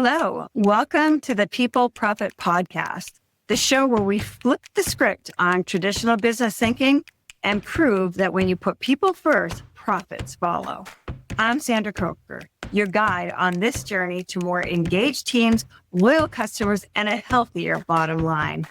Hello, welcome to the People Profit Podcast, the show where we flip the script on traditional business thinking and prove that when you put people first, profits follow. I'm Sandra Coker, your guide on this journey to more engaged teams, loyal customers, and a healthier bottom line.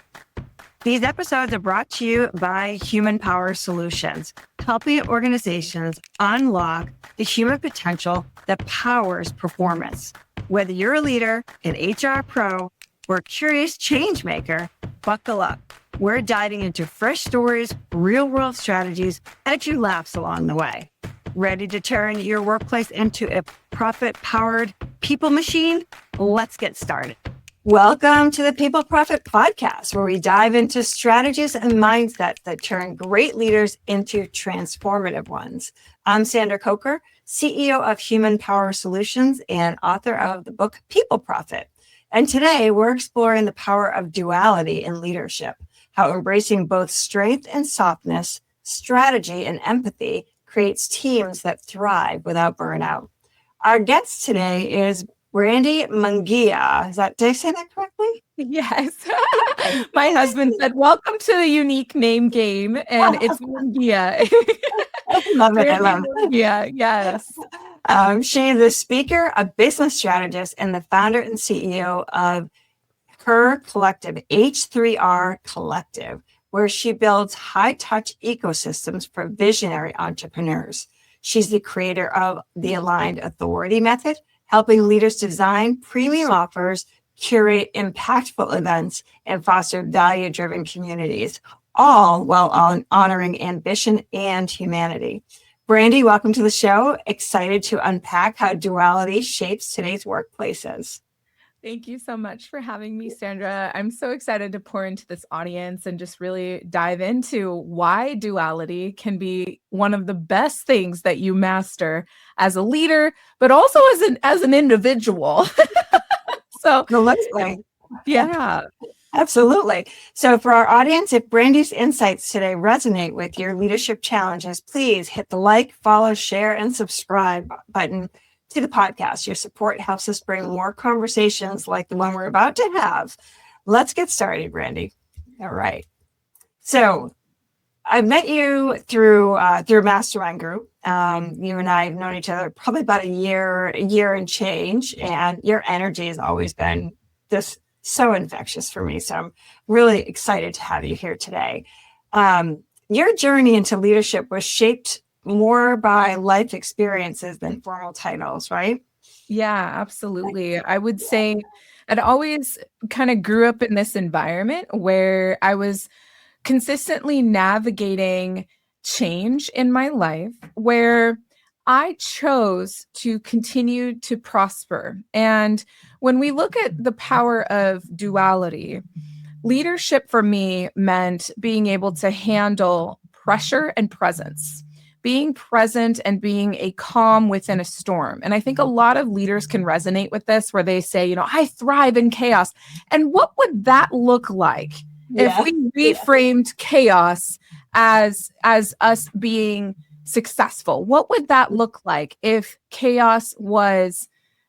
These episodes are brought to you by Human Power Solutions, helping organizations unlock the human potential that powers performance. Whether you're a leader, an HR pro, or a curious change maker, buckle up. We're diving into fresh stories, real-world strategies, and a few laughs along the way. Ready to turn your workplace into a profit-powered people machine? Let's get started. Welcome to the People Profit Podcast, where we dive into strategies and mindsets that turn great leaders into transformative ones. I'm Sandra Coker, CEO of Human Power Solutions and author of the book People Profit. And today we're exploring the power of duality in leadership, how embracing both strength and softness, strategy and empathy creates teams that thrive without burnout. Our guest today is Brandi Munguia. Did I say that correctly? Yes. My husband said, welcome to the unique name game. And it's Munguia. I love it. I love it. Yeah, yes. She is a speaker, a business strategist, and the founder and CEO of her collective, H3R Collective, where she builds high-touch ecosystems for visionary entrepreneurs. She's the creator of the Aligned Authority Method, helping leaders design premium offers, curate impactful events, and foster value-driven communities, all while honoring ambition and humanity. Brandi, welcome to the show. Excited to unpack how duality shapes today's workplaces. Thank you so much for having me, Sandra. I'm so excited to pour into this audience and just really dive into why duality can be one of the best things that you master as a leader, but also as an individual. So let's go. Yeah. Absolutely. So for our audience, if Brandi's insights today resonate with your leadership challenges, please hit the like, follow, share, and subscribe button to the podcast. Your support helps us bring more conversations like the one we're about to have. Let's get started, Brandi. All right. So I met you through Mastermind Group. You and I have known each other probably about a year and change, and your energy has always been just so infectious for me. So I'm really excited to have you here today. Your journey into leadership was shaped more by life experiences than formal titles, right? Yeah, absolutely. I would say I'd always kind of grew up in this environment where I was consistently navigating change in my life, where I chose to continue to prosper. And when we look at the power of duality, leadership for me meant being able to handle pressure and presence, being present and being a calm within a storm. And I think a lot of leaders can resonate with this, where they say, I thrive in chaos. And what would that look like if we reframed chaos as us being successful? What would that look like if chaos was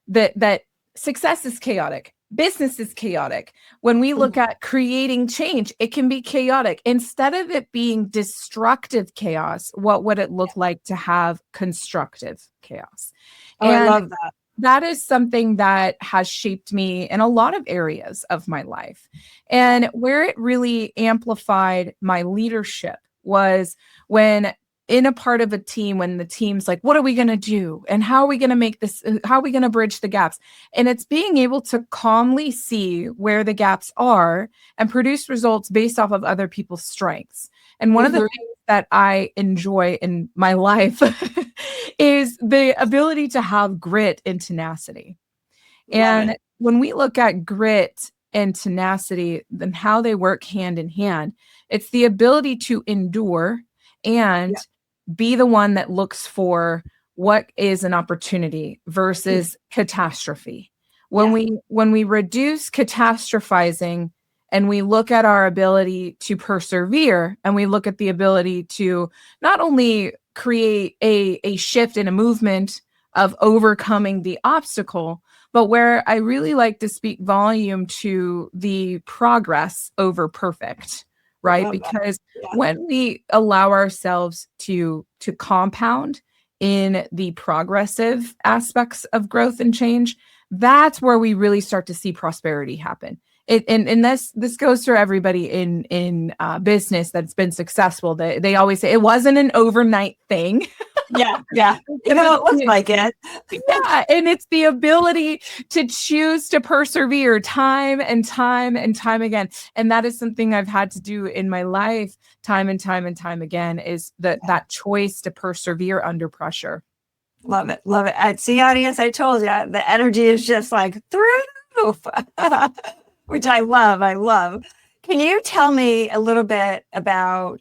that success is chaotic, business is chaotic? When we look at creating change, it can be chaotic. Instead of it being destructive chaos, what would it look like to have constructive chaos? And I love that. That is something that has shaped me in a lot of areas of my life. And where it really amplified my leadership was when in a part of a team, when the team's like, what are we going to do? And how are we going to make this? How are we going to bridge the gaps? And it's being able to calmly see where the gaps are and produce results based off of other people's strengths. And one of the things that I enjoy in my life is the ability to have grit and tenacity. And when we look at grit and tenacity and how they work hand in hand, it's the ability to endure and be the one that looks for what is an opportunity versus catastrophe. When we reduce catastrophizing and we look at our ability to persevere, and we look at the ability to not only create a shift in a movement of overcoming the obstacle, but where I really like to speak volume to the progress over perfect, right? Because when we allow ourselves to compound in the progressive aspects of growth and change, that's where we really start to see prosperity happen. And this goes for everybody in business that's been successful. They always say it wasn't an overnight thing. Yeah. It looks like it. Yeah, and it's the ability to choose to persevere time and time and time again. And that is something I've had to do in my life time and time and time again, is that choice to persevere under pressure. Love it. See, audience, I told you, the energy is just like through the roof, which I love. Can you tell me a little bit about,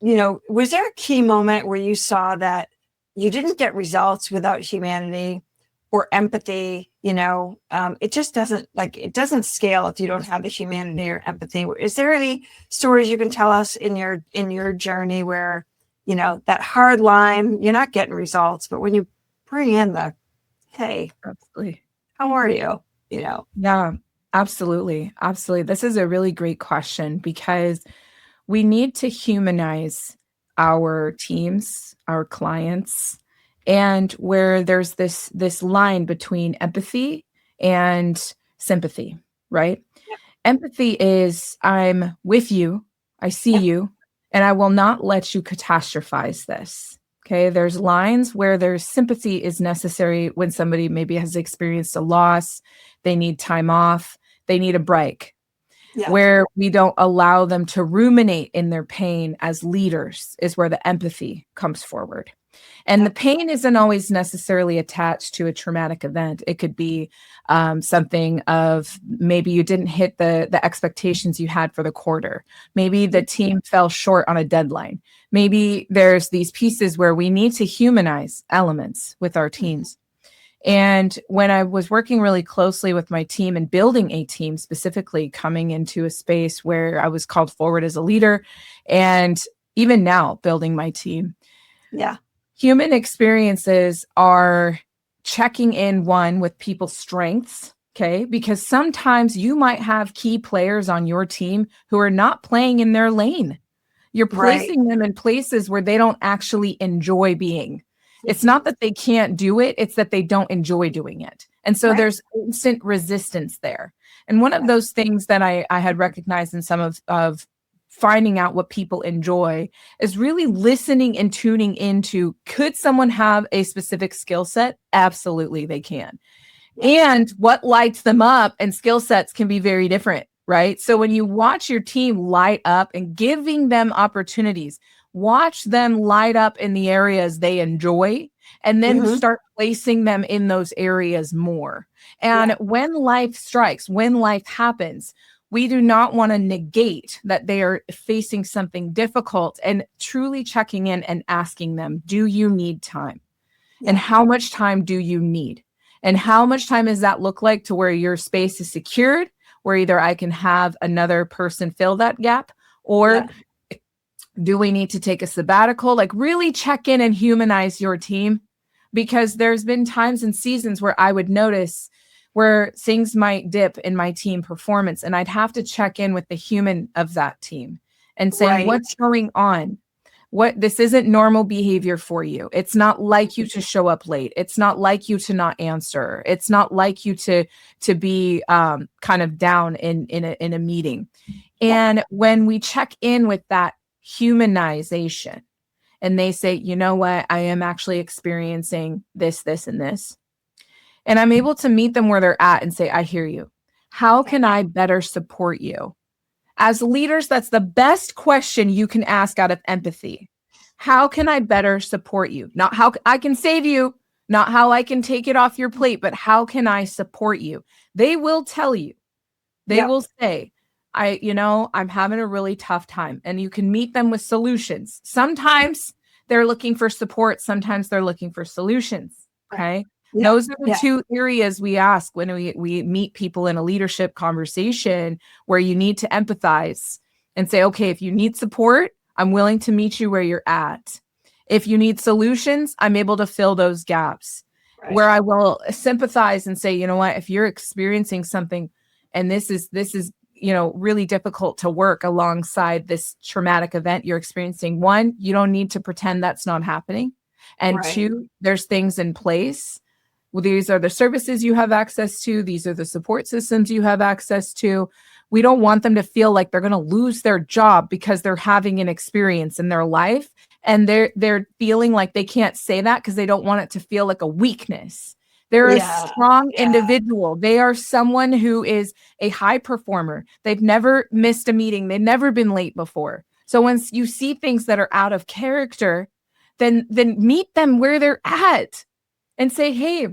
was there a key moment where you saw that you didn't get results without humanity or empathy? It just doesn't scale if you don't have the humanity or empathy. Is there any stories you can tell us in your journey where, that hard line, you're not getting results, but when you bring in the, hey, absolutely, how are you? Yeah, absolutely. This is a really great question, because we need to humanize our teams, our clients, and where there's this line between empathy and sympathy, right? Yep. Empathy is, I'm with you, I see you, and I will not let you catastrophize this. Okay, there's lines where there's sympathy is necessary when somebody maybe has experienced a loss, they need time off, they need a break. Yeah. Where we don't allow them to ruminate in their pain as leaders is where the empathy comes forward. And the pain isn't always necessarily attached to a traumatic event. It could be something of maybe you didn't hit the expectations you had for the quarter. Maybe the team fell short on a deadline. Maybe there's these pieces where we need to humanize elements with our teams. And when I was working really closely with my team and building a team, specifically coming into a space where I was called forward as a leader, and even now building my team. Yeah. Human experiences are checking in, one, with people's strengths, okay? Because sometimes you might have key players on your team who are not playing in their lane. You're placing them in places where they don't actually enjoy being. It's not that they can't do it, it's that they don't enjoy doing it. And so there's instant resistance there. And one of those things that I had recognized in some of finding out what people enjoy is really listening and tuning into, could someone have a specific skill set? Absolutely, they can. And what lights them up, and skill sets can be very different, right? So when you watch your team light up and giving them opportunities, watch them light up in the areas they enjoy, and then start placing them in those areas more. And when life strikes, when life happens, we do not want to negate that they are facing something difficult, and truly checking in and asking them, do you need time? And how much time do you need? And how much time does that look like to where your space is secured, where either I can have another person fill that gap, or do we need to take a sabbatical? Like, really check in and humanize your team, because there's been times and seasons where I would notice where things might dip in my team performance, and I'd have to check in with the human of that team and say, what's going on? This isn't normal behavior for you. It's not like you to show up late. It's not like you to not answer. It's not like you to be kind of down in a meeting. And when we check in with that humanization, and they say, you know what, I am actually experiencing this, and this. And I'm able to meet them where they're at and say, I hear you. How can I better support you? As leaders, that's the best question you can ask out of empathy. How can I better support you? Not how I can save you, not how I can take it off your plate, but how can I support you? They will tell you. They will say, I'm having a really tough time. And you can meet them with solutions. Sometimes they're looking for support. Sometimes they're looking for solutions. Okay. Those are the two areas we ask when we meet people in a leadership conversation, where you need to empathize and say, okay, if you need support, I'm willing to meet you where you're at. If you need solutions, I'm able to fill those gaps. where I will sympathize and say, you know what, if you're experiencing something and this is, really difficult to work alongside this traumatic event you're experiencing, one, you don't need to pretend that's not happening. And two, there's things in place. Well, these are the services you have access to. These are the support systems you have access to. We don't want them to feel like they're going to lose their job because they're having an experience in their life. And they're feeling like they can't say that because they don't want it to feel like a weakness. They're a strong individual. They are someone who is a high performer. They've never missed a meeting. They've never been late before. So once you see things that are out of character, then meet them where they're at and say, hey,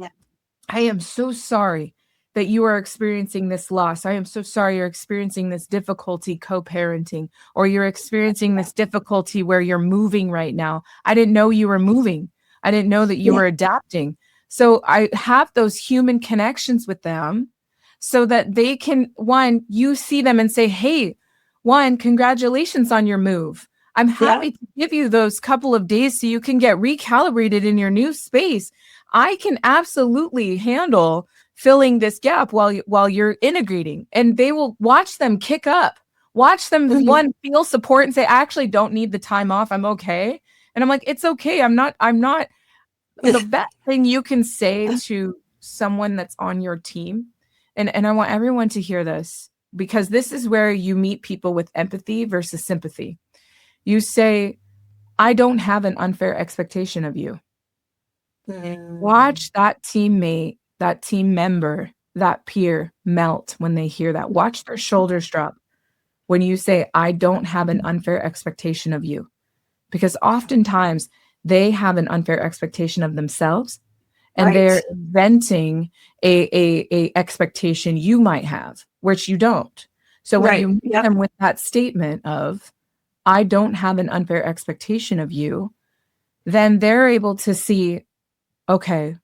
I am so sorry that you are experiencing this loss. I am so sorry you're experiencing this difficulty co-parenting, or you're experiencing this difficulty where you're moving right now. I didn't know you were moving. I didn't know that you were adapting. So I have those human connections with them so that they can, one, you see them and say, hey, one, congratulations on your move. I'm happy to give you those couple of days so you can get recalibrated in your new space. I can absolutely handle filling this gap while you're integrating. And they will watch them kick up, watch them, one, feel support and say, I actually don't need the time off. I'm okay. And I'm like, it's okay. I'm not. The best thing you can say to someone that's on your team, and I want everyone to hear this, because this is where you meet people with empathy versus sympathy. You say, I don't have an unfair expectation of you. Watch that teammate, that team member, that peer melt when they hear that. Watch their shoulders drop when you say, I don't have an unfair expectation of you. Because oftentimes they have an unfair expectation of themselves, and they're venting a expectation you might have, which you don't. So when you meet them with that statement of, I don't have an unfair expectation of you, then they're able to see, okay,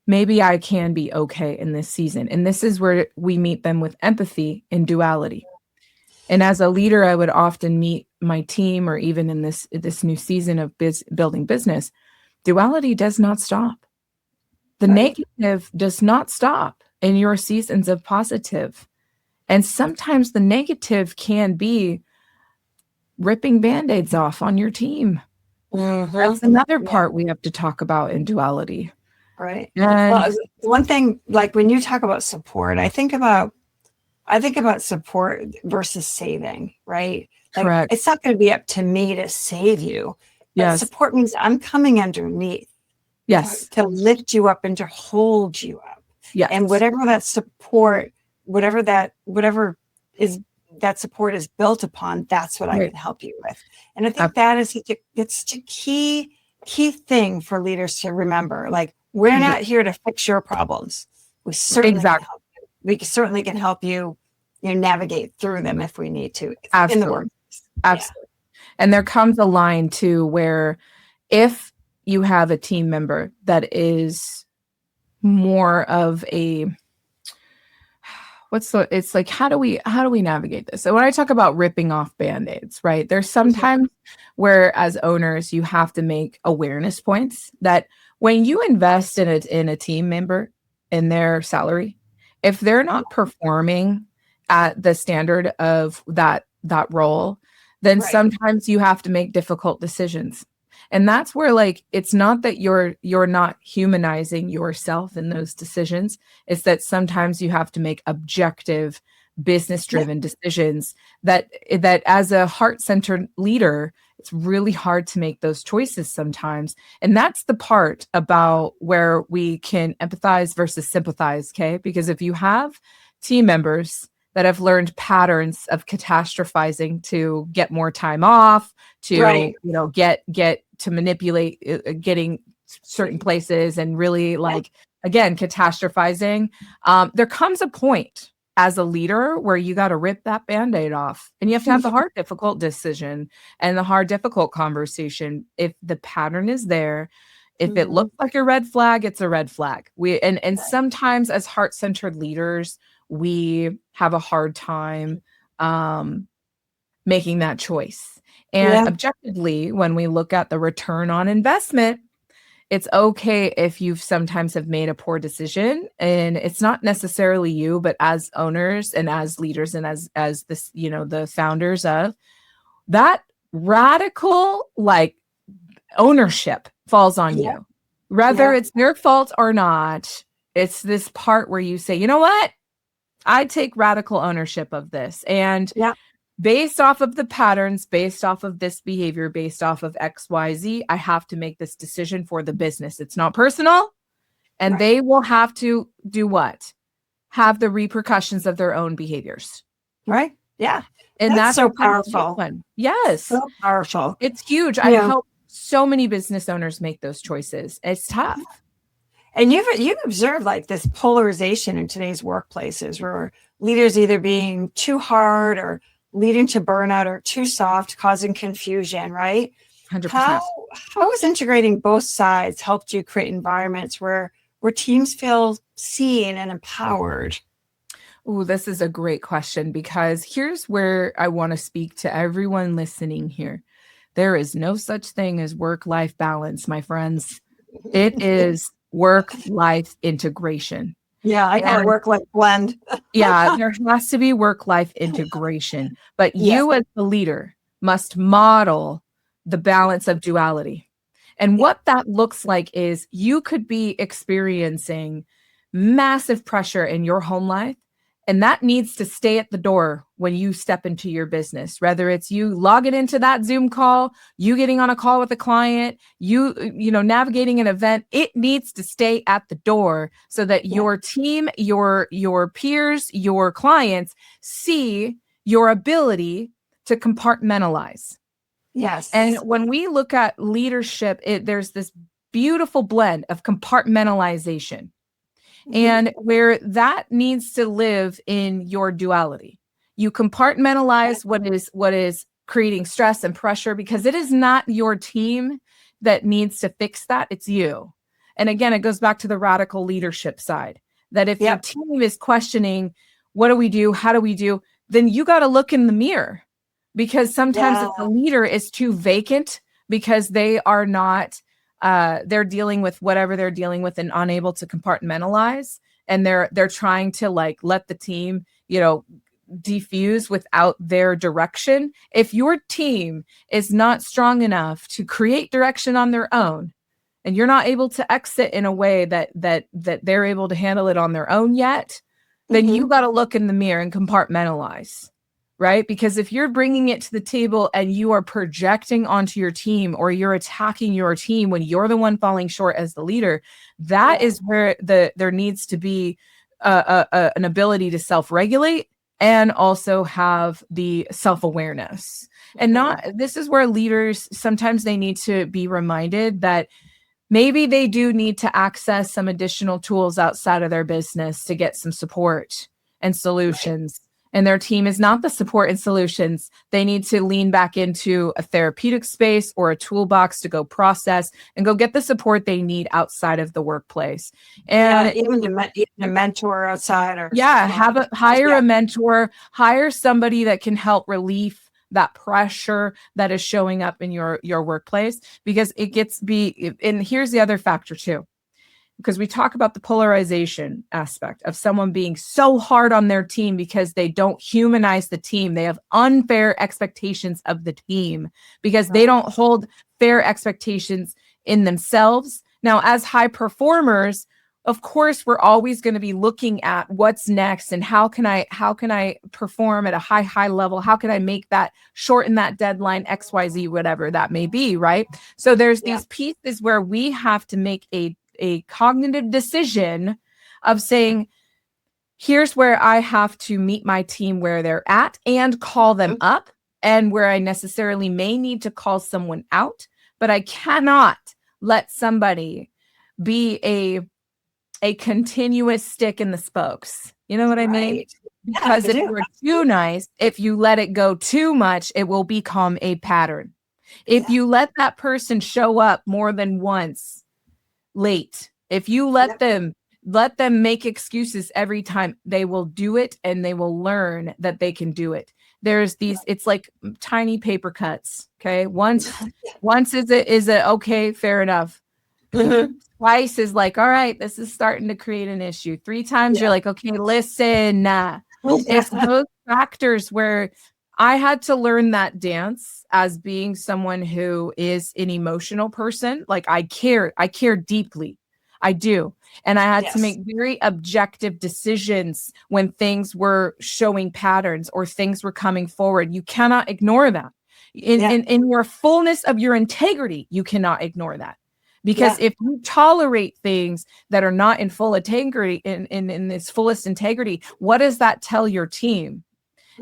maybe I can be okay in this season. And this is where we meet them with empathy and duality. And as a leader, I would often meet my team, or even in this new season of building business, duality does not stop. The negative does not stop in your seasons of positive. And sometimes the negative can be ripping Band-Aids off on your team. That's another part we have to talk about in duality. Right. And one thing, like when you talk about support, I think about support versus saving, right? Like, correct. It's not going to be up to me to save you. Yes. Support means I'm coming underneath. Yes. To lift you up and to hold you up. Yes. And whatever that support, whatever that support is built upon, that's what I can help you with. And I think that is it's a key thing for leaders to remember. Like, we're not here to fix your problems. We certainly can help you. We certainly can help you, navigate through them if we need to. Absolutely. In the workplace. Absolutely. And there comes a line too where if you have a team member that is more of a, it's like, how do we navigate this? So when I talk about ripping off Band-Aids, right? There's sometimes where as owners, you have to make awareness points that when you invest in a team member, in their salary, if they're not performing at the standard of that role, then sometimes you have to make difficult decisions. And that's where, like, it's not that you're not humanizing yourself in those decisions. It's that sometimes you have to make objective, business-driven decisions that as a heart-centered leader, it's really hard to make those choices sometimes. And that's the part about where we can empathize versus sympathize, okay? Because if you have team members that have learned patterns of catastrophizing to get more time off, to get to manipulate getting certain places, and really, like, again, catastrophizing, there comes a point as a leader where you got to rip that Band-Aid off, and you have to have the hard, difficult decision and the hard, difficult conversation. If the pattern is there, if it looks like a red flag, it's a red flag. And sometimes as heart-centered leaders, we have a hard time making that choice. And objectively, when we look at the return on investment, It's okay if you've sometimes have made a poor decision, and it's not necessarily you, but as owners and as leaders and as this, the founders of that, radical like ownership falls on Yeah. you. Whether Yeah. it's their fault or not, it's this part where you say, you know what? I take radical ownership of this. And Yeah. based off of the patterns, based off of this behavior, based off of XYZ, I have to make this decision for the business. It's not personal. And Right. they will have to do what? Have the repercussions of their own behaviors. Right. Yeah. And that's so a pretty big powerful. one. Yes. So powerful. It's huge. I help so many business owners make those choices. It's tough. And you've observed like this polarization in today's workplaces where leaders either being too hard or leading to burnout or too soft, causing confusion, right? 100%. How has integrating both sides helped you create environments where teams feel seen and empowered? Oh, this is a great question, because here's where I want to speak to everyone listening here. There is no such thing as work-life balance, my friends. It is work-life integration. Yeah, I call it work-life blend. Yeah, there has to be work-life integration. But you as the leader must model the balance of duality. And what that looks like is you could be experiencing massive pressure in your home life, and that needs to stay at the door when you step into your business, whether it's you logging into that Zoom call, you getting on a call with a client, you navigating an event. It needs to stay at the door so that your team, your peers, your clients see your ability to compartmentalize. Yes. And when we look at leadership, there's this beautiful blend of compartmentalization. And where that needs to live in your duality. You compartmentalize what is creating stress and pressure, because it is not your team that needs to fix that. It's you. And again, it goes back to the radical leadership side, that if your team is questioning, what do we do? How do we do? Then you got to look in the mirror, because sometimes if the leader is too vacant because they are not they're dealing with whatever they're dealing with and unable to compartmentalize, and they're trying to like let the team, diffuse without their direction. If your team is not strong enough to create direction on their own, and you're not able to exit in a way that they're able to handle it on their own yet, then you got to look in the mirror and compartmentalize. Right? Because if you're bringing it to the table and you are projecting onto your team, or you're attacking your team when you're the one falling short as the leader, that is where there needs to be an ability to self-regulate and also have the self-awareness. And this is where leaders, sometimes they need to be reminded that maybe they do need to access some additional tools outside of their business to get some support and solutions. And their team is not the support and solutions. They need to lean back into a therapeutic space or a toolbox to go process and go get the support they need outside of the workplace. And even a mentor outside, or hire a mentor, hire somebody that can help relieve that pressure that is showing up in your workplace, because and here's the other factor too. Because we talk about the polarization aspect of someone being so hard on their team because they don't humanize the team. They have unfair expectations of the team because they don't hold fair expectations in themselves. Now, as high performers, of course, we're always going to be looking at what's next and how can I perform at a high level? How can I make that, shorten that deadline, XYZ, whatever that may be, right? So there's these pieces where we have to make a cognitive decision of saying, here's where I have to meet my team where they're at and call them up, and where I necessarily may need to call someone out, but I cannot let somebody be a continuous stick in the spokes. You know what I mean? Because if you're too nice, if you let it go too much, it will become a pattern. If you let that person show up more than once late, if you let them make excuses every time, they will do it, and they will learn that they can do it. There's these, it's like tiny paper cuts. Okay. Once is it okay, fair enough. Mhm. Twice is like, all right, this is starting to create an issue. 3 times you're Yeah. like, okay, listen. It's those factors where I had to learn that dance as being someone who is an emotional person. Like I care deeply. I do. And I had to Yes. make very objective decisions when things were showing patterns or things were coming forward. You cannot ignore that. Yeah. In your fullness of your integrity, you cannot ignore that. Because Yeah. if you tolerate things that are not in full integrity, in its fullest integrity, what does that tell your team?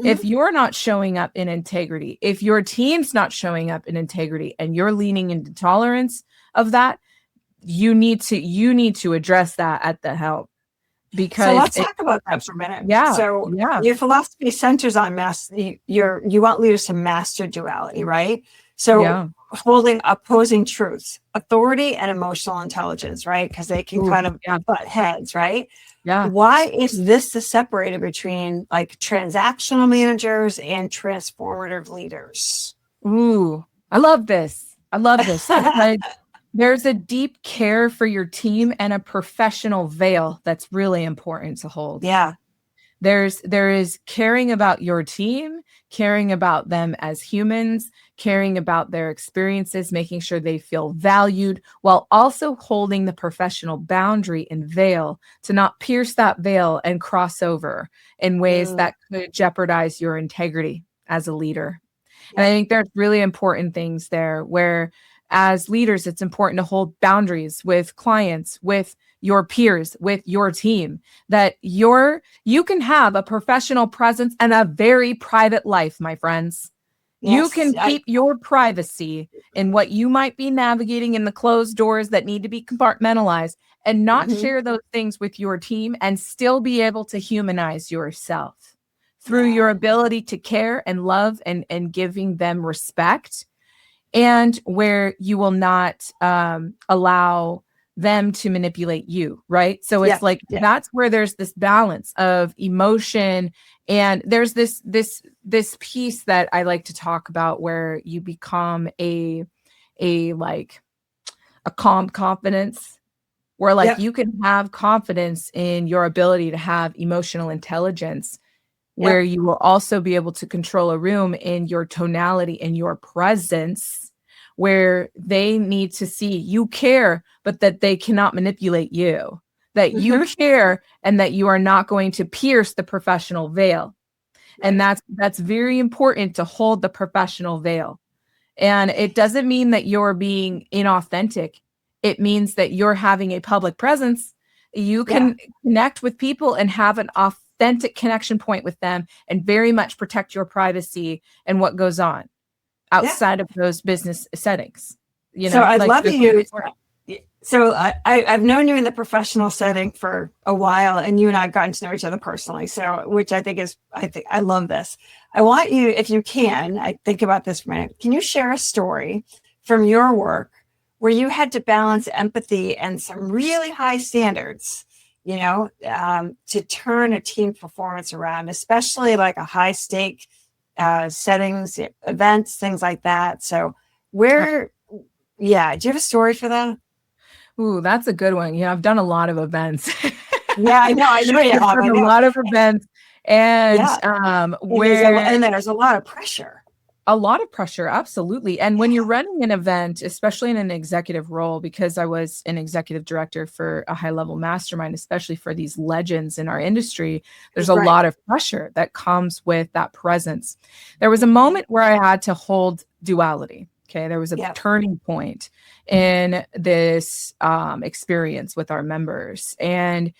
If Mhm. you're not showing up in integrity, if your team's not showing up in integrity and you're leaning into tolerance of that, you need to address that at the help So because let's talk about that for a minute. yeah, So yeah, your philosophy centers on you want leaders to master duality, right? So yeah. holding opposing truths, authority and emotional intelligence, right? Because they can Ooh, kind of yeah, butt heads, right? yeah. Why is this the separator between like transactional managers and transformative leaders? Ooh, I love this. I love this because there's a deep care for your team and a professional veil that's really important to hold. Yeah. There is caring about your team, caring about them as humans, caring about their experiences, making sure they feel valued, while also holding the professional boundary and veil to not pierce that veil and cross over in ways Mm, that could jeopardize your integrity as a leader. And I yeah. think there's really important things there where as leaders, it's important to hold boundaries with clients, with your peers, with your team, that you can have a professional presence and a very private life, my friends. You Yes. can keep your privacy in what you might be navigating in the closed doors that need to be compartmentalized and not Mhm. share those things with your team and still be able to humanize yourself through your Yeah. ability to care and love and giving them respect, and where you will not allow them to manipulate you, right? So Yeah. it's like Yeah. that's where there's this balance of emotion, and there's this piece that I like to talk about where you become a like a calm confidence, where like Yep. you can have confidence in your ability to have emotional intelligence, where Yep. you will also be able to control a room in your tonality and your presence, where they need to see you care, but that they cannot manipulate you, that you Mhm. care and that you are not going to pierce the professional veil. And Right. that's very important to hold the professional veil. And it doesn't mean that you're being inauthentic. It means that you're having a public presence. You Yeah. can connect with people and have an authentic connection point with them and very much protect your privacy and what goes on Yeah. outside of those business settings. So I'd Like love that's really you. important. So I've known you in the professional setting for a while, and you and I have gotten to know each other personally. So, which I think I love this. I want you, if you can, I think about this for a minute. Can you share a story from your work where you had to balance empathy and some really high standards, to turn a team performance around, especially like a high stake settings, events, things like that. So, where yeah. Do you have a story for that? Ooh, that's a good one. I've done a lot of events. Yeah, I know. I know you I've have. done I a know. lot of events and Yeah. where And there's a lot of pressure. a lot of pressure, absolutely. And when you're running an event, especially in an executive role, because I was an executive director for a high level mastermind, especially for these legends in our industry, there's a Right. lot of pressure that comes with that presence. There was a Mhm. moment where I had to hold duality. Okay. There was a Yeah. turning point in this experience with our members. And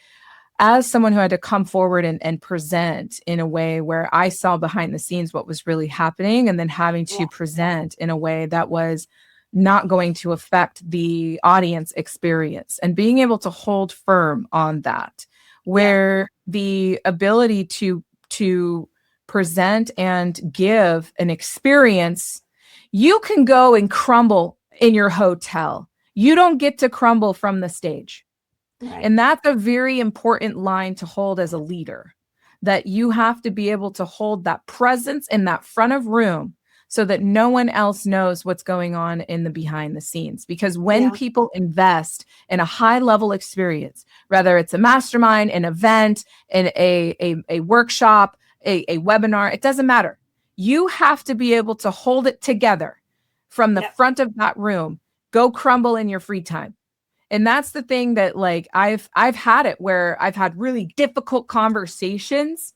as someone who had to come forward and present in a way where I saw behind the scenes what was really happening, and then having Yeah. to present in a way that was not going to affect the audience experience, and being able to hold firm on that, Yeah. where the ability to present and give an experience, you can go and crumble in your hotel. You don't get to crumble from the stage. Right. And that's a very important line to hold as a leader, that you have to be able to hold that presence in that front of room so that no one else knows what's going on in the behind the scenes. Because when people invest in a high level experience, whether it's a mastermind, an event, a workshop, a webinar, it doesn't matter. You have to be able to hold it together from the front of that room, go crumble in your free time. And that's the thing that, like, I've had it where I've had really difficult conversations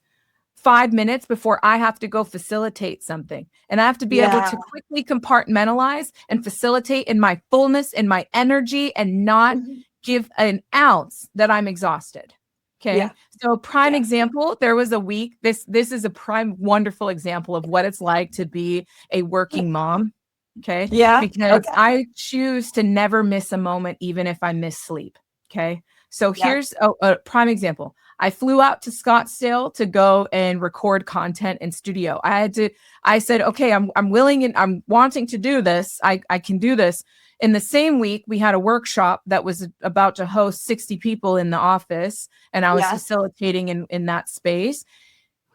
5 minutes before I have to go facilitate something. And I have to be able to quickly compartmentalize and facilitate in my fullness, in my energy, and not give an ounce that I'm exhausted. Okay. Yeah. So prime example, there was a week, this is a prime wonderful example of what it's like to be a working mom. Okay. Yeah. Because I choose to never miss a moment, even if I miss sleep. Okay. So here's a prime example. I flew out to Scottsdale to go and record content in studio. I said, okay, I'm willing and I'm wanting to do this. I can do this. In the same week, we had a workshop that was about to host 60 people in the office, and I was facilitating in that space.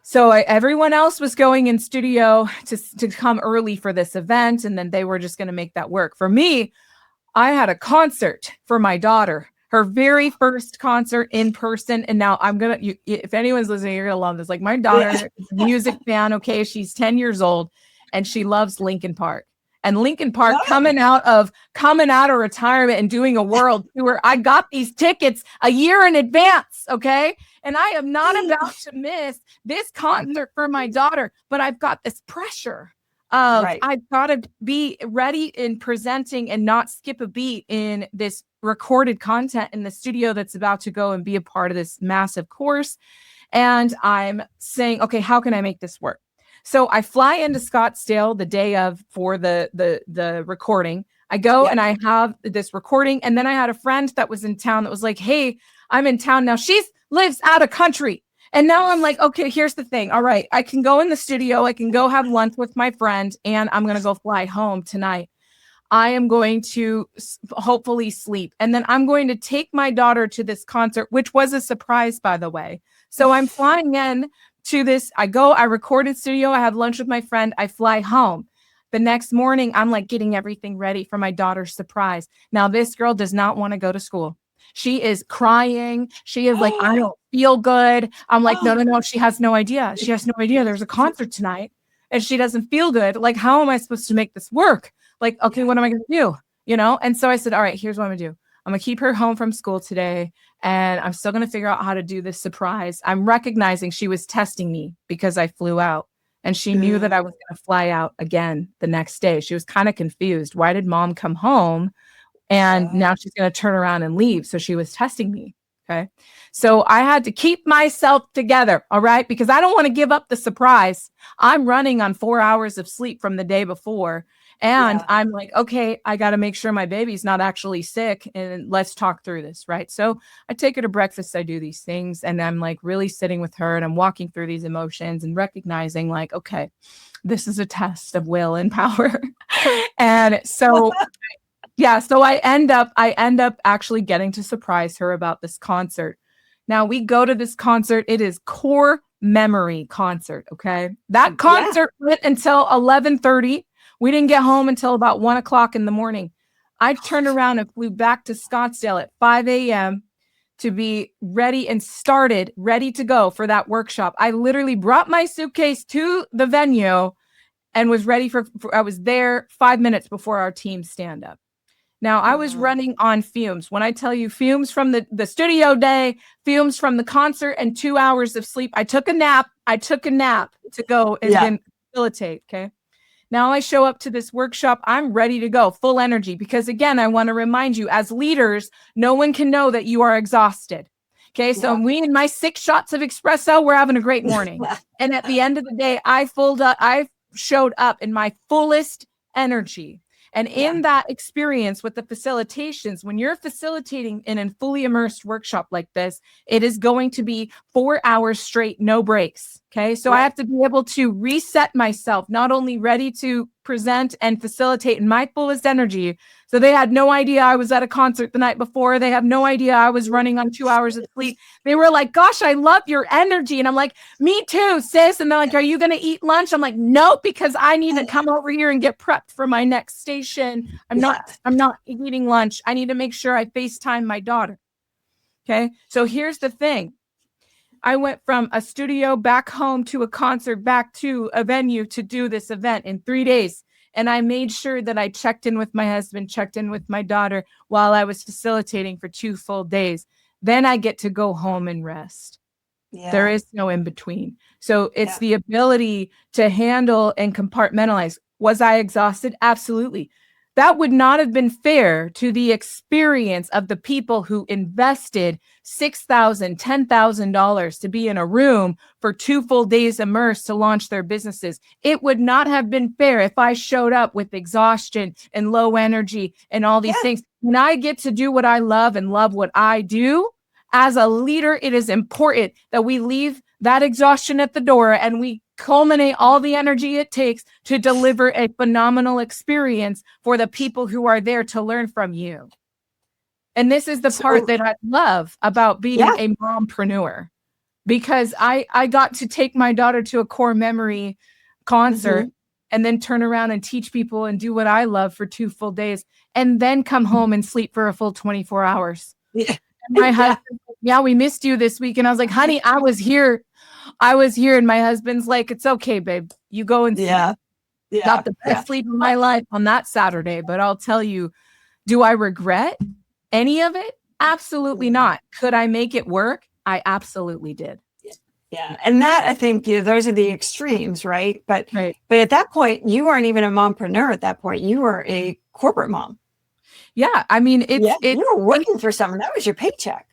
So everyone else was going in studio to come early for this event, and then they were just going to make that work. For me, I had a concert for my daughter, her very first concert in person. And now if anyone's listening, you're going to love this. Like, my daughter is a music fan. Okay. She's 10 years old and she loves Linkin Park. And Linkin Park coming out of retirement and doing a world tour. I got these tickets a year in advance. Okay. And I am not about to miss this concert for my daughter, but I've got this pressure of I've got to be ready in presenting and not skip a beat in this recorded content in the studio that's about to go and be a part of this massive course. And I'm saying, okay, how can I make this work? So I fly into Scottsdale the day of for the recording. I go and I have this recording. And then I had a friend that was in town that was like, hey, I'm in town now. She lives out of country. And now I'm like, okay, here's the thing. All right, I can go in the studio. I can go have lunch with my friend, and I'm going to go fly home tonight. I am going to hopefully sleep. And then I'm going to take my daughter to this concert, which was a surprise, by the way. So I'm flying in to this. I record in studio. I have lunch with my friend. I fly home. The next morning, I'm like getting everything ready for my daughter's surprise. Now, this girl does not want to go to school. She is crying. She is like, I don't feel good. I'm like, no. She has no idea. She has no idea there's a concert tonight and she doesn't feel good. Like, how am I supposed to make this work? Like, okay, what am I going to do? You know? And so I said, all right, here's what I'm going to do. I'm going to keep her home from school today, and I'm still going to figure out how to do this surprise. I'm recognizing she was testing me because I flew out, and she knew that I was going to fly out again the next day. She was kind of confused. Why did mom come home? And now she's going to turn around and leave. So she was testing me. Okay. So I had to keep myself together. All right. Because I don't want to give up the surprise. I'm running on 4 hours of sleep from the day before. And I'm like, okay, I got to make sure my baby's not actually sick. And let's talk through this. Right. So I take her to breakfast. I do these things. And I'm like really sitting with her, and I'm walking through these emotions and recognizing, like, okay, this is a test of will and power. And so so I end up actually getting to surprise her about this concert. Now we go to this concert. It is core memory concert. Okay. That concert went until 11:30. We didn't get home until about 1 o'clock in the morning. I turned around and flew back to Scottsdale at 5 a.m. to be ready and ready to go for that workshop. I literally brought my suitcase to the venue and was ready I was there 5 minutes before our team stand up. Now, I was running on fumes. When I tell you fumes from the studio day, fumes from the concert, and 2 hours of sleep, I took a nap to go and facilitate. Okay. Now I show up to this workshop. I'm ready to go, full energy, because again, I want to remind you, as leaders, no one can know that you are exhausted. Okay. So me and my 6 shots of espresso, we're having a great morning. And at the end of the day, I showed up in my fullest energy. And in that experience with the facilitations, when you're facilitating in a fully immersed workshop like this, it is going to be 4 hours straight, no breaks. Okay. So I have to be able to reset myself, not only ready to present and facilitate in my fullest energy. So they had no idea I was at a concert the night before. They have no idea I was running on 2 hours of sleep. They were like, gosh, I love your energy. And I'm like, me too, sis. And they're like, are you going to eat lunch? I'm like, nope, because I need to come over here and get prepped for my next station. I'm not eating lunch. I need to make sure I FaceTime my daughter. Okay. So here's the thing. I went from a studio back home to a concert, back to a venue to do this event in 3 days. And I made sure that I checked in with my husband, checked in with my daughter while I was facilitating for 2 full days. Then I get to go home and rest. Yeah. There is no in between. So it's the ability to handle and compartmentalize. Was I exhausted? Absolutely. That would not have been fair to the experience of the people who invested $6,000, $10,000 to be in a room for 2 full days immersed to launch their businesses. It would not have been fair if I showed up with exhaustion and low energy and all these things. When I get to do what I love and love what I do, as a leader, it is important that we leave that exhaustion at the door and we culminate all the energy it takes to deliver a phenomenal experience for the people who are there to learn from you. And this is the part that I love about being a mompreneur, because I got to take my daughter to a core memory concert and then turn around and teach people and do what I love for 2 full days and then come home and sleep for a full 24 hours. Yeah. And my husband, we missed you this week. And I was like, honey, I was here. And my husband's like, it's okay, babe. You go and sleep. Got the best sleep of my life on that Saturday. But I'll tell you, do I regret any of it? Absolutely not. Could I make it work? I absolutely did. Yeah. And that, I think, those are the extremes, right? But at that point, you weren't even a mompreneur at that point. You were a corporate mom. Yeah. I mean, you were working for someone. That was your paycheck.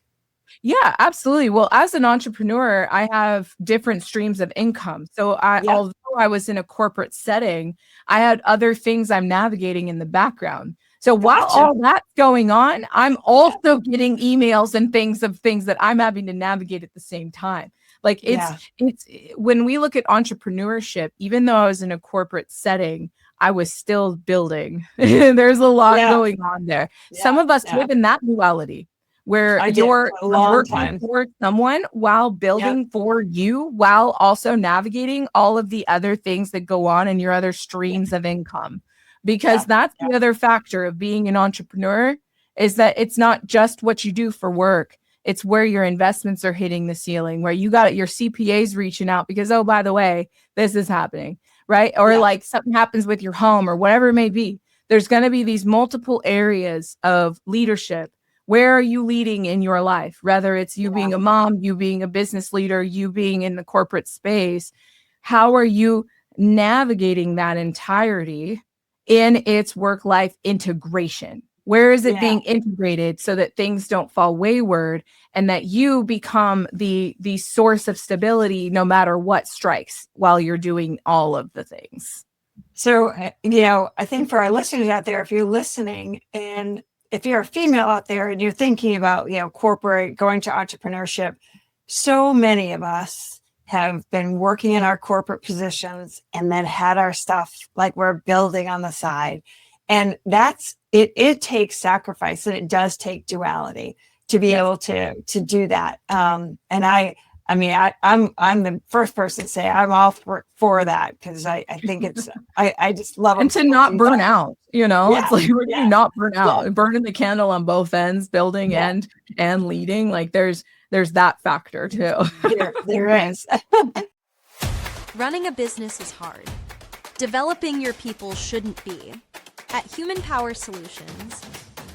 Yeah, absolutely. Well, as an entrepreneur, I have different streams of income. So although I was in a corporate setting, I had other things I'm navigating in the background. So while all that's going on, I'm also getting emails and things that I'm having to navigate at the same time. Like it's when we look at entrepreneurship, even though I was in a corporate setting, I was still building. There's a lot going on there. Some of us live in that duality, where you're working for someone while building for you, while also navigating all of the other things that go on in your other streams of income. Because that's the other factor of being an entrepreneur, is that it's not just what you do for work. It's where your investments are hitting the ceiling, where you got your CPAs reaching out because, oh, by the way, this is happening, right? Or like something happens with your home or whatever it may be. There's going to be these multiple areas of leadership. Where are you leading in your life? Whether it's you being a mom, you being a business leader, you being in the corporate space, how are you navigating that entirety in its work-life integration? Where is it being integrated so that things don't fall wayward and that you become the source of stability no matter what strikes while you're doing all of the things? So, I think for our listeners out there, if you're listening and if you're a female out there and you're thinking about, corporate, going to entrepreneurship, so many of us have been working in our corporate positions and then had our stuff like we're building on the side. And that's it. It takes sacrifice, and it does take duality to be able to do that. And I'm the first person to say I'm all for that, because I think it's I just love it. And to not burn out, it's like we're not burn out, burning the candle on both ends, building and leading. Like there's that factor too. There is. Running a business is hard. Developing your people shouldn't be. At Human Power Solutions,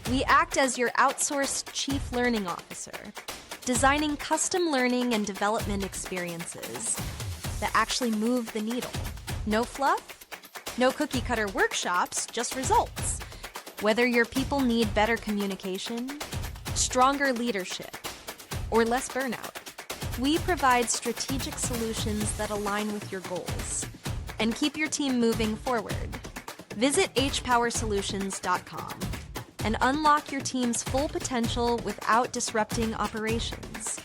we act as your outsourced chief learning officer, designing custom learning and development experiences that actually move the needle. No fluff, no cookie cutter workshops, just results. Whether your people need better communication, stronger leadership, or less burnout, we provide strategic solutions that align with your goals and keep your team moving forward. Visit hpowersolutions.com and unlock your team's full potential without disrupting operations.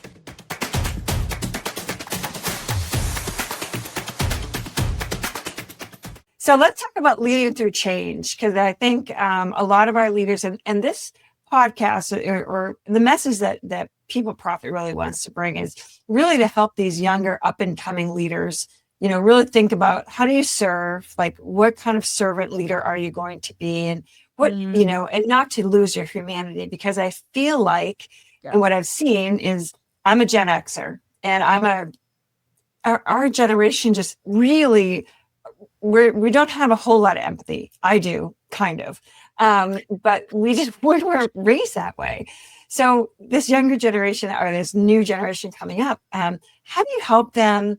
So let's talk about leading through change, because I think a lot of our leaders, and this podcast or the message that People Profit really wants to bring is really to help these younger up and coming leaders, really think about how do you serve, like what kind of servant leader are you going to be, and what, and not to lose your humanity, because I feel like, and what I've seen is I'm a Gen Xer, and our generation just really, we don't have a whole lot of empathy. I do, kind of. But we weren't raised that way. So this younger generation, or this new generation coming up, how do you help them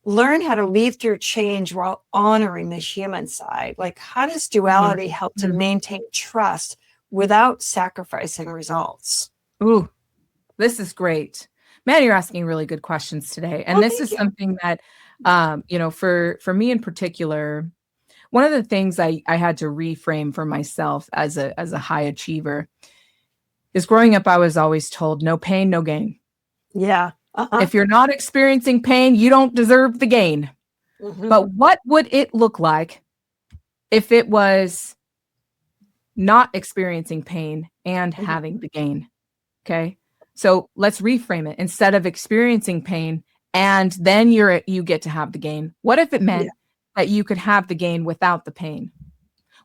learn how to lead through change while honoring the human side? Like, how does duality help to maintain trust without sacrificing results? Ooh, this is great. Man, you're asking really good questions today. And this is something that, for me in particular, one of the things I had to reframe for myself as a high achiever is growing up, I was always told, no pain, no gain. Yeah. If you're not experiencing pain, you don't deserve the gain. But what would it look like if it was not experiencing pain and having the gain? Okay. So let's reframe it. Instead of experiencing pain and then you get to have the gain, what if it meant that you could have the gain without the pain?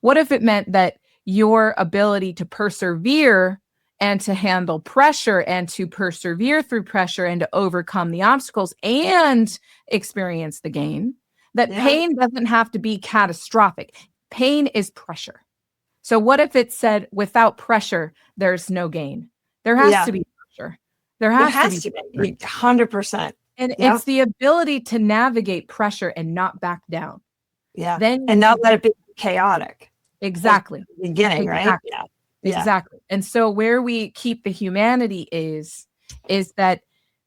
What if it meant that your ability to persevere and to handle pressure and to persevere through pressure and to overcome the obstacles and experience the gain, that pain doesn't have to be catastrophic. Pain is pressure. So what if it said without pressure, there's no gain? There has to be pressure. There has to be 100%. And it's the ability to navigate pressure and not back down. Yeah. And not let it be chaotic. Exactly. At the beginning, right? Yeah. Exactly. And so where we keep the humanity is that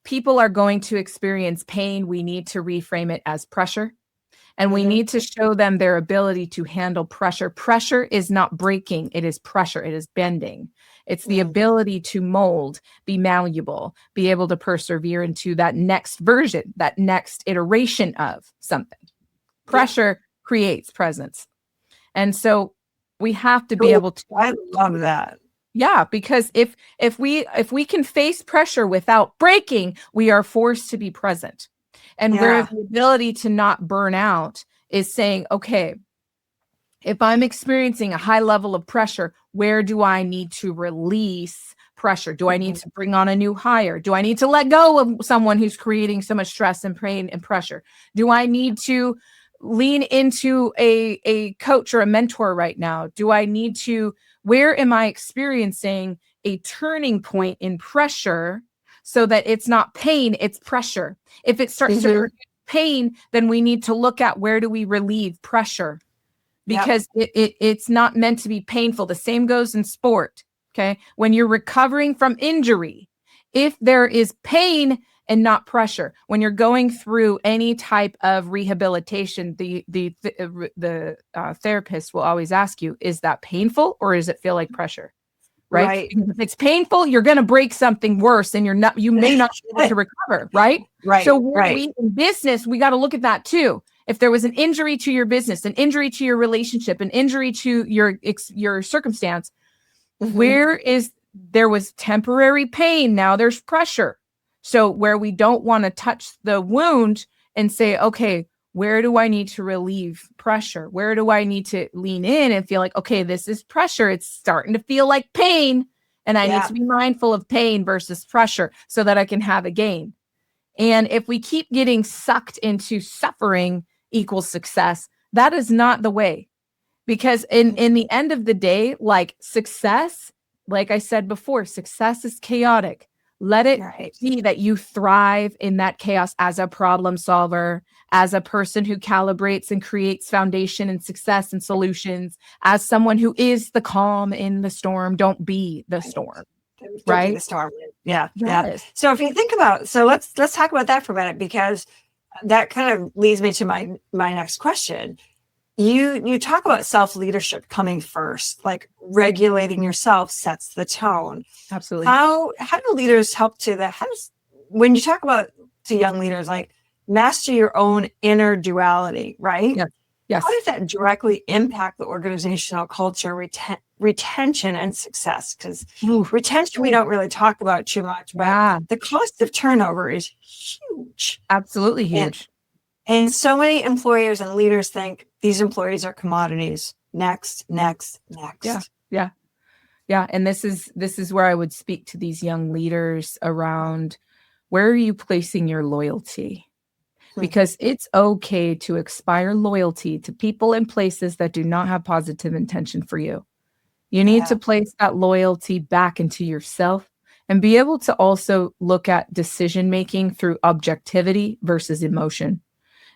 people are going to experience pain. We need to reframe it as pressure. And we need to show them their ability to handle pressure. Pressure is not breaking. It is pressure. It is bending. It's the ability to mold, be malleable, be able to persevere into that next version, that next iteration of something. Pressure creates presence. And so we have to be able to. I love that. Yeah, because if we can face pressure without breaking, we are forced to be present. And where the ability to not burn out is saying, okay, if I'm experiencing a high level of pressure, where do I need to release pressure? Do I need to bring on a new hire? Do I need to let go of someone who's creating so much stress and pain and pressure? Do I need to lean into a coach or a mentor right now? Do I need to, where am I experiencing a turning point in pressure so that it's not pain, it's pressure? If it starts to produce pain, then we need to look at where do we relieve pressure, because it's not meant to be painful. The same goes in sport. Okay. When you're recovering from injury, if there is pain and not pressure, when you're going through any type of rehabilitation, the therapist will always ask you, is that painful or does it feel like pressure? Right. Because if it's painful, you're going to break something worse and you may not be able to recover. Right. So we in business, we got to look at that too. If there was an injury to your business, an injury to your relationship, an injury to your circumstance, there was temporary pain. Now there's pressure. So where we don't want to touch the wound and say, okay, where do I need to relieve pressure? Where do I need to lean in and feel like, okay, this is pressure. It's starting to feel like pain. And I need to be mindful of pain versus pressure so that I can have a gain. And if we keep getting sucked into suffering equals success, that is not the way. Because in the end of the day, like success, like I said before, success is chaotic. Let it be that you thrive in that chaos as a problem solver, as a person who calibrates and creates foundation and success and solutions, as someone who is the calm in the storm. Don't be the storm. Don't be the storm. Yeah. So if you think about, let's talk about that for a minute, because that kind of leads me to my next question. You talk about self-leadership coming first, like regulating yourself sets the tone. Absolutely. How do leaders help to that? When you talk about to young leaders, like master your own inner duality, right? Yeah. Yes. how does that directly impact the organizational culture, retention, and success? Because retention, we don't really talk about too much, but the cost of turnover is huge. Absolutely huge. And so many employers and leaders think these employees are commodities. Next. Yeah. And this is where I would speak to these young leaders around, where are you placing your loyalty? Because it's okay to expire loyalty to people and places that do not have positive intention for you. You need to place that loyalty back into yourself and be able to also look at decision making through objectivity versus emotion.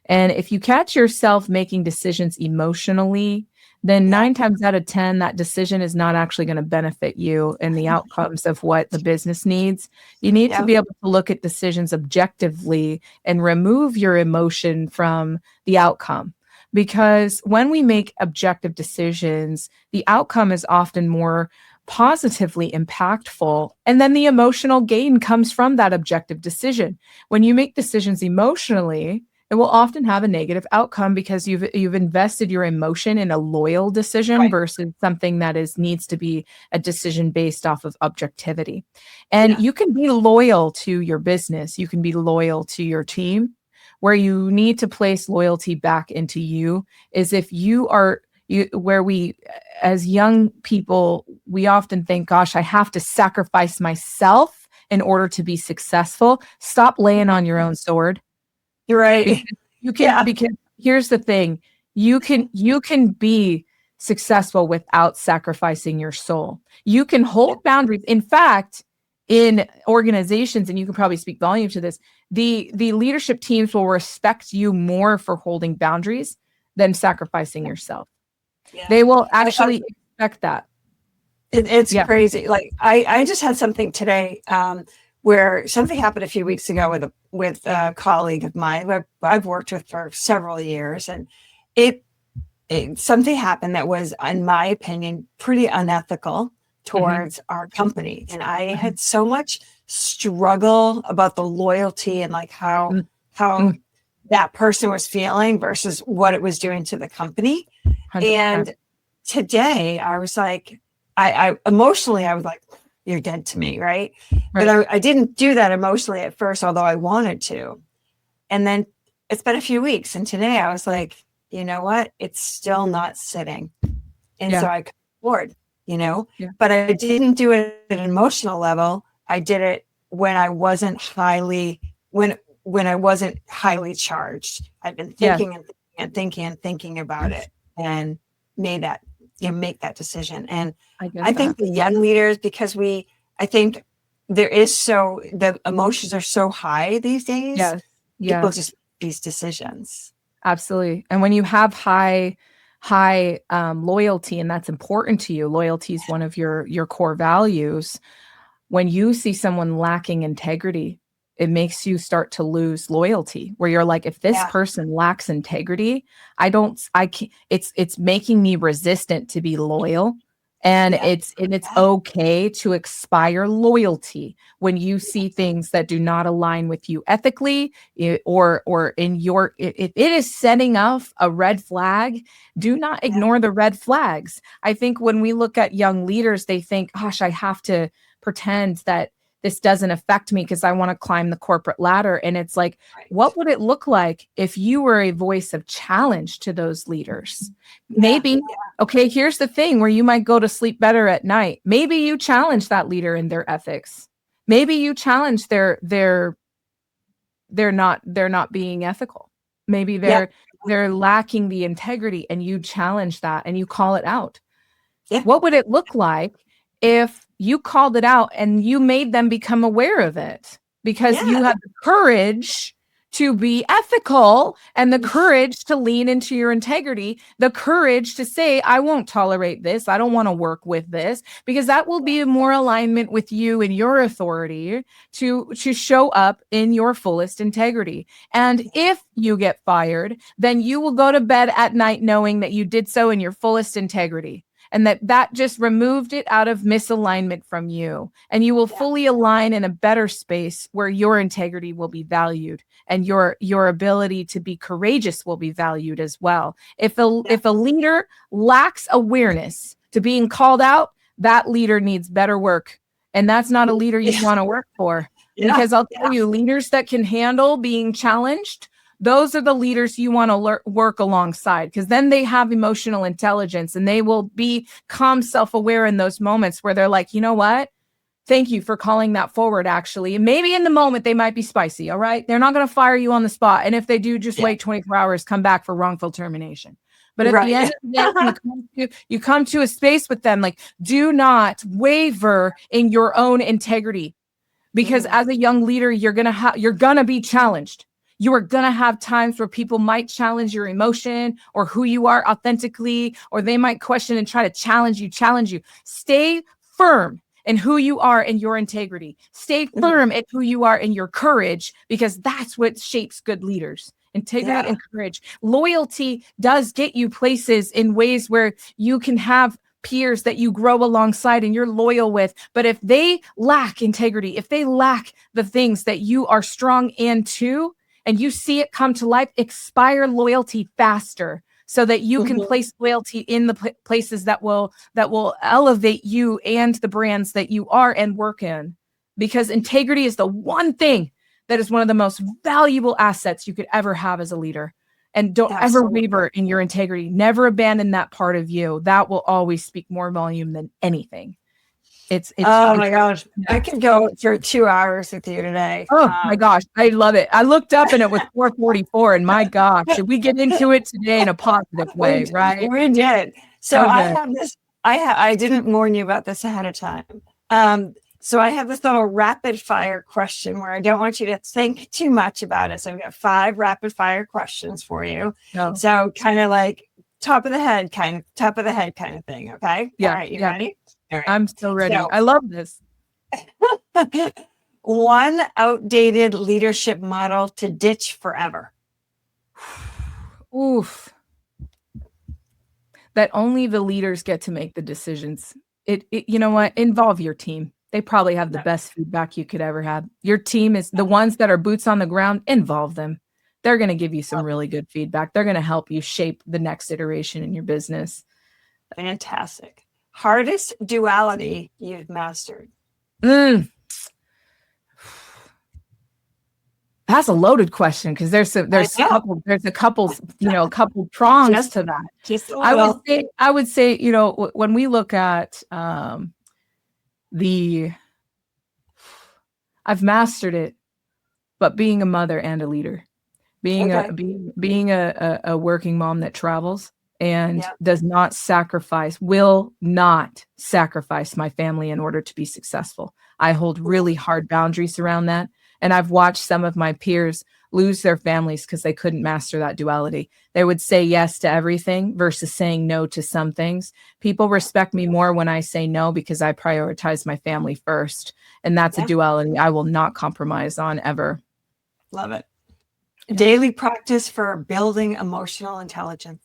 And if you catch yourself making decisions emotionally, then 9 times out of 10, that decision is not actually going to benefit you in the outcomes of what the business needs. You need to be able to look at decisions objectively and remove your emotion from the outcome. Because when we make objective decisions, the outcome is often more positively impactful. And then the emotional gain comes from that objective decision. When you make decisions emotionally, it will often have a negative outcome because you've invested your emotion in a loyal decision versus something that needs to be a decision based off of objectivity. And you can be loyal to your business. You can be loyal to your team. Where you need to place loyalty back into you is if where we, as young people, we often think, gosh, I have to sacrifice myself in order to be successful. Stop laying on your own sword. You're right. Because here's the thing, you can be successful without sacrificing your soul. You can hold boundaries. In fact, in organizations, and you can probably speak volume to this, the leadership teams will respect you more for holding boundaries than sacrificing yourself. They will actually expect that. It's crazy. Like I just had something today where something happened a few weeks ago with a colleague of mine who I've worked with for several years, and something happened that was, in my opinion, pretty unethical towards our company. And I had so much struggle about the loyalty and like how that person was feeling versus what it was doing to the company. 100%. And today I was like, I emotionally, I was like, you're dead to me. Right. But I didn't do that emotionally at first, although I wanted to. And then it's been a few weeks. And today I was like, you know what? It's still not sitting. And so I got bored, but I didn't do it at an emotional level. I did it when I wasn't highly charged. I've been thinking and thinking about it and made that, make that decision. And I think the young leaders, because I think the emotions are so high these days. People just make these decisions. Absolutely. And when you have high loyalty, and that's important to you, loyalty is one of your core values. When you see someone lacking integrity, it makes you start to lose loyalty, where you're like, if this person lacks integrity, it's making me resistant to be loyal. And it's okay to expire loyalty when you see things that do not align with you ethically, or in it is setting off a red flag. Do not ignore the red flags. I think when we look at young leaders, they think, gosh, I have to pretend that this doesn't affect me because I want to climb the corporate ladder. And it's like, what would it look like if you were a voice of challenge to those leaders? Maybe, okay, here's the thing where you might go to sleep better at night. Maybe you challenge that leader in their ethics. Maybe you challenge they're not being ethical. Maybe they're lacking the integrity, and you challenge that and you call it out. What would it look like if you called it out and you made them become aware of it, because you have the courage to be ethical and the courage to lean into your integrity, the courage to say, I won't tolerate this. I don't want to work with this, because that will be more alignment with you and your authority to show up in your fullest integrity. And if you get fired, then you will go to bed at night knowing that you did so in your fullest integrity. and that just removed it out of misalignment from you. And you will fully align in a better space where your integrity will be valued and your ability to be courageous will be valued as well. If a leader lacks awareness to being called out, that leader needs better work. And that's not a leader you want to work for. Because I'll tell you, leaders that can handle being challenged, those are the leaders you want to work alongside, because then they have emotional intelligence and they will become self-aware in those moments where they're like, you know what? Thank you for calling that forward, actually. And maybe in the moment they might be spicy. All right. They're not going to fire you on the spot. And if they do, just wait 24 hours, come back for wrongful termination. But at the end of the day, you come to a space with them, like, do not waver in your own integrity, because as a young leader, you're going to be challenged. You are going to have times where people might challenge your emotion or who you are authentically, or they might question and try to challenge you. Stay firm in who you are and your integrity. Stay firm at who you are and your courage, because that's what shapes good leaders. Integrity and courage. Loyalty does get you places in ways where you can have peers that you grow alongside and you're loyal with. But if they lack integrity, if they lack the things that you are strong into, and you see it come to life, expire loyalty faster so that you can place loyalty in the places that will elevate you and the brands that you are and work in. Because integrity is the one thing that is one of the most valuable assets you could ever have as a leader. And don't ever waver in your integrity. Never abandon that part of you. That will always speak more volume than anything. It's oh my gosh. I could go for 2 hours with you today. Oh my gosh. I love it. I looked up and it was 4:44, and my gosh, did we get into it today in a positive way, right? We did. So I have this, I didn't warn you about this ahead of time. So I have this little rapid fire question where I don't want you to think too much about it. So I've got 5 rapid fire questions for you. Oh. So kind of like top of the head kind of thing. Okay. Yeah. All right. You ready? All right. I'm so ready. I love this. One outdated leadership model to ditch forever. Oof. That only the leaders get to make the decisions. It you know what? Involve your team. They probably have the best feedback you could ever have. Your team is the ones that are boots on the ground. Involve them. They're going to give you some really good feedback. They're going to help you shape the next iteration in your business. Fantastic. Hardest duality you've mastered. That's a loaded question, because there's a couple prongs to that. I would say, when we look at I've mastered it, but being a mother and a leader, being a working mom that travels and will not sacrifice my family in order to be successful. I hold really hard boundaries around that. And I've watched some of my peers lose their families because they couldn't master that duality. They would say yes to everything versus saying no to some things. People respect me more when I say no, because I prioritize my family first. And that's a duality I will not compromise on ever. Love it. Daily practice for building emotional intelligence.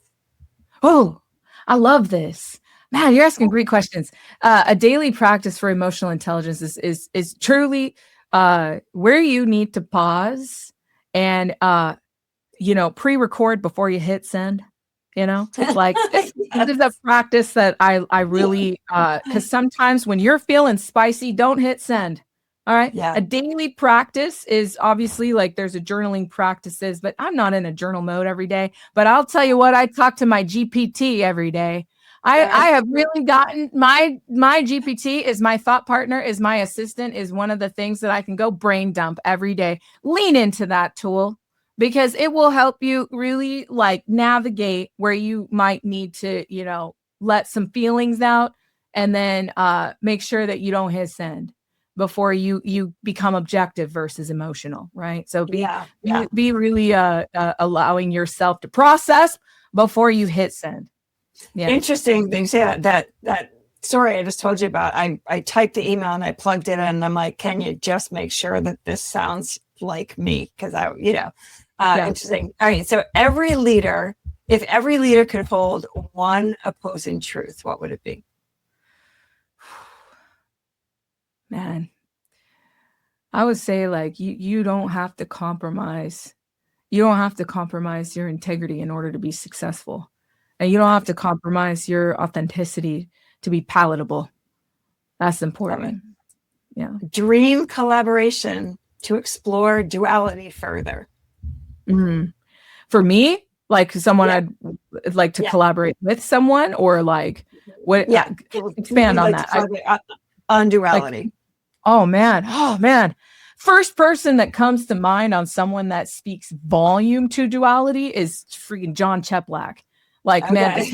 Oh, I love this. Man, you're asking great questions. A daily practice for emotional intelligence is truly where you need to pause and pre-record before you hit send. It's like this is a practice that I really because sometimes when you're feeling spicy, don't hit send. All right. Yeah. A daily practice is obviously like there's a journaling practices, but I'm not in a journal mode every day. But I'll tell you what, I talk to my GPT every day. I have really gotten my GPT is my thought partner, is my assistant, is one of the things that I can go brain dump every day. Lean into that tool, because it will help you really like navigate where you might need to, let some feelings out, and then make sure that you don't hit send before you become objective versus emotional. Right. So be really allowing yourself to process before you hit send. Yeah. Interesting thing. Yeah, that story I just told you about. I typed the email and I plugged it in, and I'm like, can you just make sure that this sounds like me? Because interesting. All right. So every leader If every leader could hold one opposing truth, what would it be? Man, I would say like you don't have to compromise. You don't have to compromise your integrity in order to be successful. And you don't have to compromise your authenticity to be palatable. That's important. Yeah. Dream collaboration to explore duality further. Mm. For me, like someone I'd like to collaborate with someone, or like what? Yeah. Expand on like that. On duality. Like, oh man. First person that comes to mind on someone that speaks volume to duality is freaking John Cheplack. Like, man, if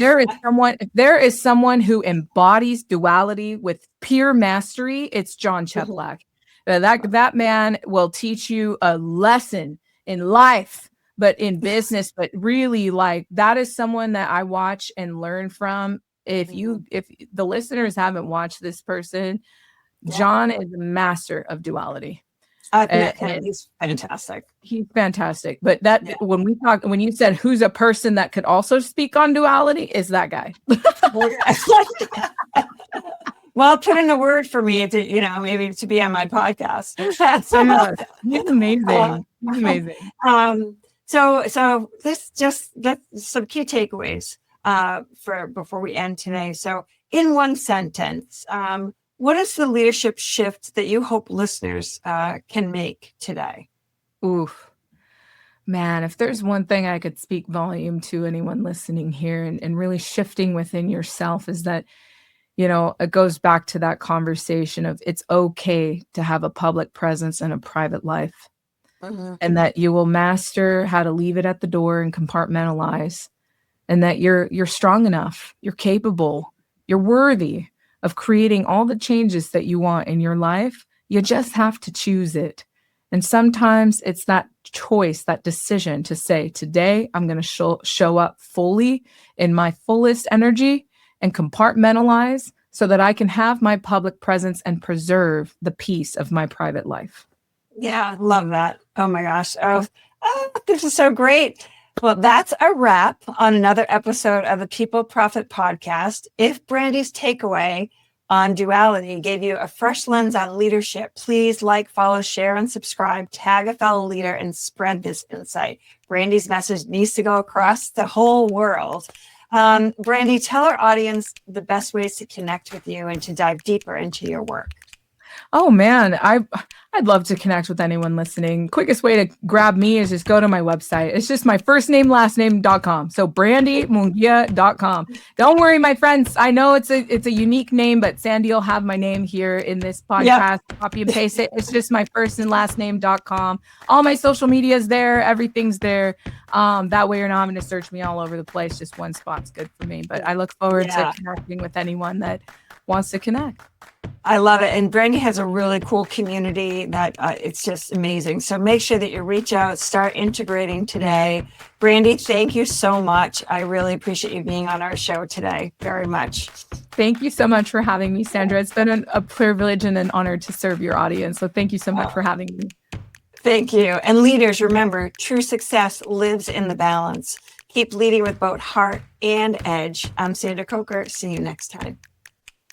there is someone who embodies duality with pure mastery, it's John Cheplack. That man will teach you a lesson in life, but in business, but really, like, that is someone that I watch and learn from. If the listeners haven't watched this person, John is a master of duality. I've met him. He's fantastic. He's fantastic. But when you said who's a person that could also speak on duality, is that guy. Well, put in a word for me to, maybe to be on my podcast. He's amazing. He's amazing. So that's some key takeaways for before we end today. So in one sentence, what is the leadership shift that you hope listeners can make today? Oof. Man, if there's one thing I could speak volume to anyone listening here and really shifting within yourself is that, it goes back to that conversation of it's okay to have a public presence and a private life. Mm-hmm. And that you will master how to leave it at the door and compartmentalize, and that you're strong enough, you're capable, you're worthy of creating all the changes that you want in your life. You just have to choose it. And sometimes it's that choice, that decision to say, today I'm going to show up fully in my fullest energy and compartmentalize so that I can have my public presence and preserve the peace of my private life. Yeah, love that. Oh my gosh. Oh, this is so great. Well, that's a wrap on another episode of the People Profit Podcast. If Brandi's takeaway on duality gave you a fresh lens on leadership, please like, follow, share, and subscribe, tag a fellow leader, and spread this insight. Brandi's message needs to go across the whole world. Brandi, tell our audience the best ways to connect with you and to dive deeper into your work. Oh man, I'd love to connect with anyone listening. Quickest way to grab me is just go to my website. It's just my first name, last name.com. So brandimunguia.com. Don't worry, my friends. I know it's a unique name, but Sandy will have my name here in this podcast. Yep. Copy and paste it. It's just my first and last name.com. All my social media is there. Everything's there. That way you're not having to search me all over the place. Just one spot's good for me. But I look forward to connecting with anyone that wants to connect. I love it. And Brandi has a really cool community that it's just amazing. So make sure that you reach out, start integrating today. Brandi, thank you so much. I really appreciate you being on our show today. Very much. Thank you so much for having me, Sandra. It's been a privilege and an honor to serve your audience. So thank you so much for having me. Thank you. And leaders, remember, true success lives in the balance. Keep leading with both heart and edge. I'm Sandra Coker. See you next time.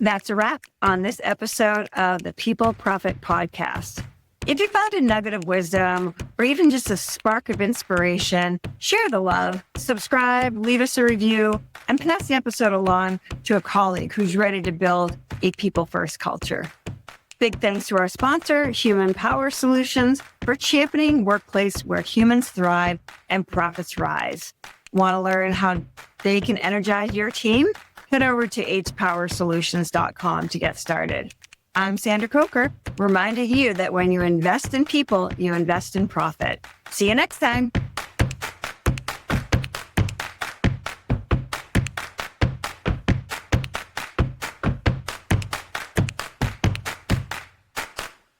That's a wrap on this episode of the People Profit Podcast. If you found a nugget of wisdom or even just a spark of inspiration, share the love, subscribe, leave us a review, and pass the episode along to a colleague who's ready to build a people-first culture. Big thanks to our sponsor, Human Power Solutions, for championing workplace where humans thrive and profits rise. Want to learn how they can energize your team? Head over to hpowersolutions.com to get started. I'm Sandra Coker, reminding you that when you invest in people, you invest in profit. See you next time.